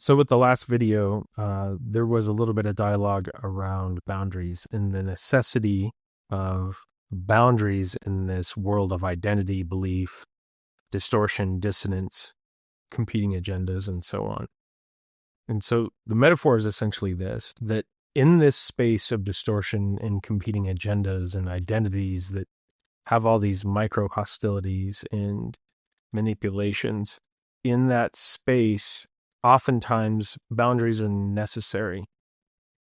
So with the last video, there was a little bit of dialogue around boundaries and the necessity of boundaries in this world of identity, belief, distortion, dissonance, competing agendas, and so on. And so the metaphor is essentially this, that in this space of distortion and competing agendas and identities that have all these micro hostilities and manipulations, in that space, oftentimes boundaries are necessary.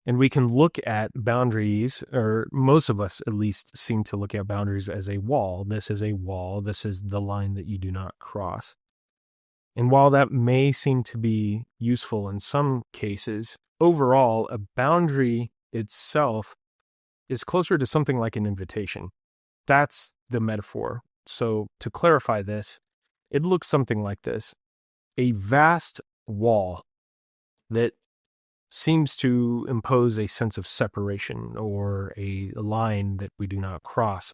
And we can look at boundaries, or most of us at least seem to look at boundaries as a wall. This is a wall. This is the line that you do not cross. And while that may seem to be useful in some cases, overall, a boundary itself is closer to something like an invitation. That's the metaphor. So to clarify this, it looks something like this: a vast wall that seems to impose a sense of separation or a line that we do not cross.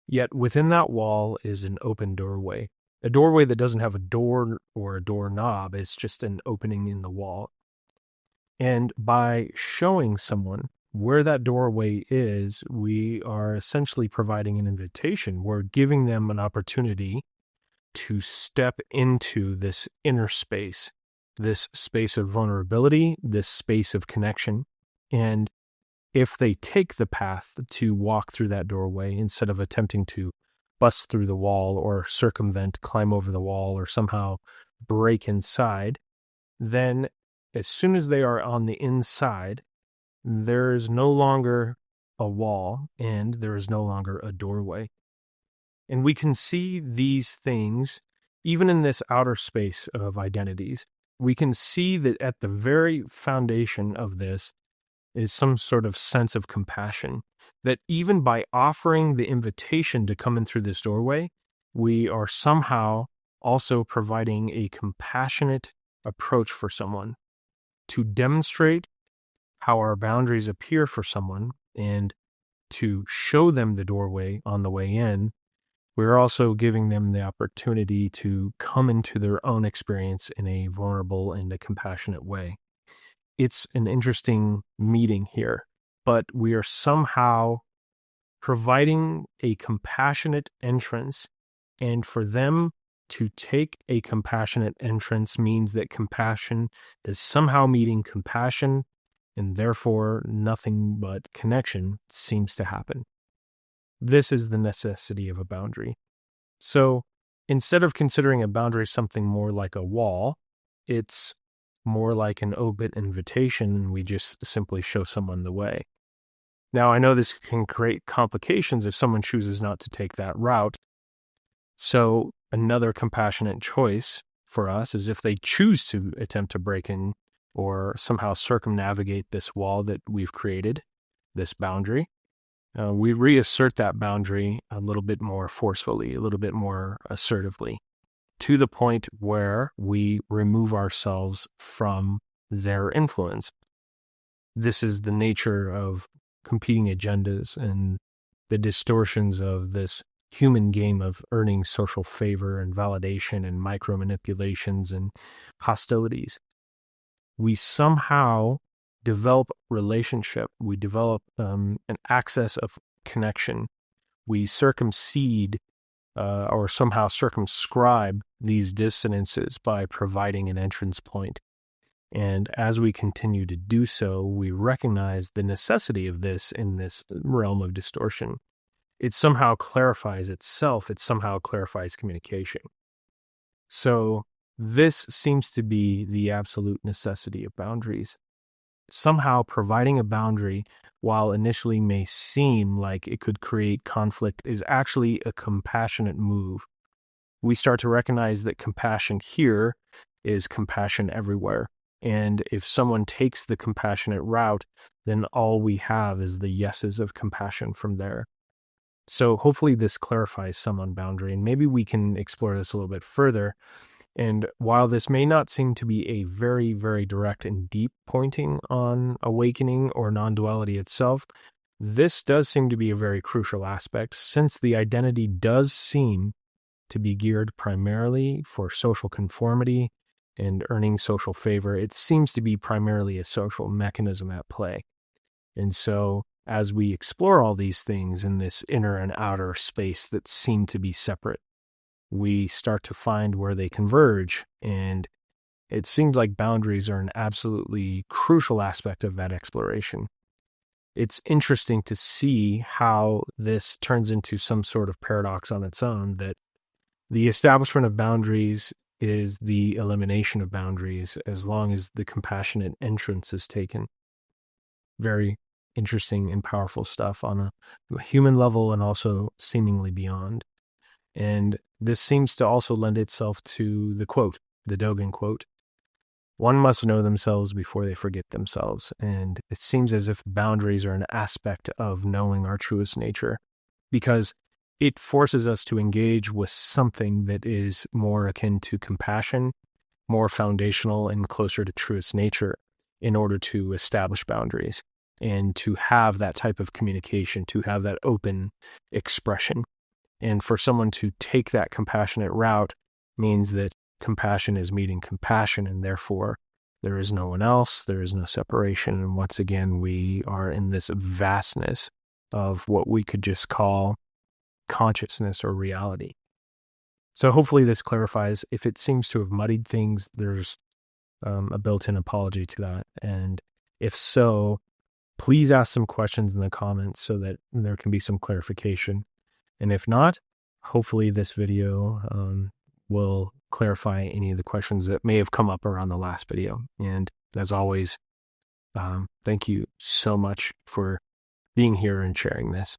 Yet within that wall is an open doorway. A doorway that doesn't have a door or a doorknob. It's just an opening in the wall. And by showing someone where that doorway is, we are essentially providing an invitation. We're giving them an opportunity to step into this inner space, this space of vulnerability, this space of connection. And if they take the path to walk through that doorway, instead of attempting to bust through the wall or circumvent, climb over the wall, or somehow break inside, then as soon as they are on the inside, there is no longer a wall and there is no longer a doorway. And we can see these things even in this outer space of identities. We can see that at the very foundation of this is some sort of sense of compassion, that even by offering the invitation to come in through this doorway, we are somehow also providing a compassionate approach for someone to demonstrate how our boundaries appear for someone and to show them the doorway on the way in. We're also giving them the opportunity to come into their own experience in a vulnerable and a compassionate way. It's an interesting meeting here, but we are somehow providing a compassionate entrance, and for them to take a compassionate entrance means that compassion is somehow meeting compassion, and therefore nothing but connection seems to happen. This is the necessity of a boundary. So instead of considering a boundary something more like a wall, it's more like an open invitation, and we just simply show someone the way. Now, I know this can create complications if someone chooses not to take that route. So another compassionate choice for us is if they choose to attempt to break in or somehow circumnavigate this wall that we've created, this boundary, we reassert that boundary a little bit more forcefully, a little bit more assertively, to the point where we remove ourselves from their influence. This is the nature of competing agendas and the distortions of this human game of earning social favor and validation and micro manipulations and hostilities. We somehow develop relationship. We develop an access of connection. We circumcede or somehow circumscribe these dissonances by providing an entrance point. And as we continue to do so, we recognize the necessity of this in this realm of distortion. It somehow clarifies itself. It somehow clarifies communication. So this seems to be the absolute necessity of boundaries. Somehow providing a boundary, while initially may seem like it could create conflict, is actually a compassionate move. We start to recognize that compassion here is compassion everywhere. And if someone takes the compassionate route, then all we have is the yeses of compassion from there. So hopefully this clarifies some on boundary, and maybe we can explore this a little bit further. And while this may not seem to be a very, very direct and deep pointing on awakening or non-duality itself, this does seem to be a very crucial aspect, since the identity does seem to be geared primarily for social conformity and earning social favor, it seems to be primarily a social mechanism at play. And so as we explore all these things in this inner and outer space that seem to be separate, we start to find where they converge. And it seems like boundaries are an absolutely crucial aspect of that exploration. It's interesting to see how this turns into some sort of paradox on its own, that the establishment of boundaries is the elimination of boundaries as long as the compassionate entrance is taken. Very interesting and powerful stuff on a human level and also seemingly beyond. And this seems to also lend itself to the quote, the Dogen quote, "One must know themselves before they forget themselves." And it seems as if boundaries are an aspect of knowing our truest nature, because it forces us to engage with something that is more akin to compassion, more foundational and closer to truest nature, in order to establish boundaries and to have that type of communication, to have that open expression. And for someone to take that compassionate route means that compassion is meeting compassion, and therefore there is no one else, there is no separation. And once again, we are in this vastness of what we could just call consciousness or reality. So hopefully this clarifies. If it seems to have muddied things, there's a built-in apology to that. And if so, please ask some questions in the comments so that there can be some clarification. And if not, hopefully this video will clarify any of the questions that may have come up around the last video. And as always, thank you so much for being here and sharing this.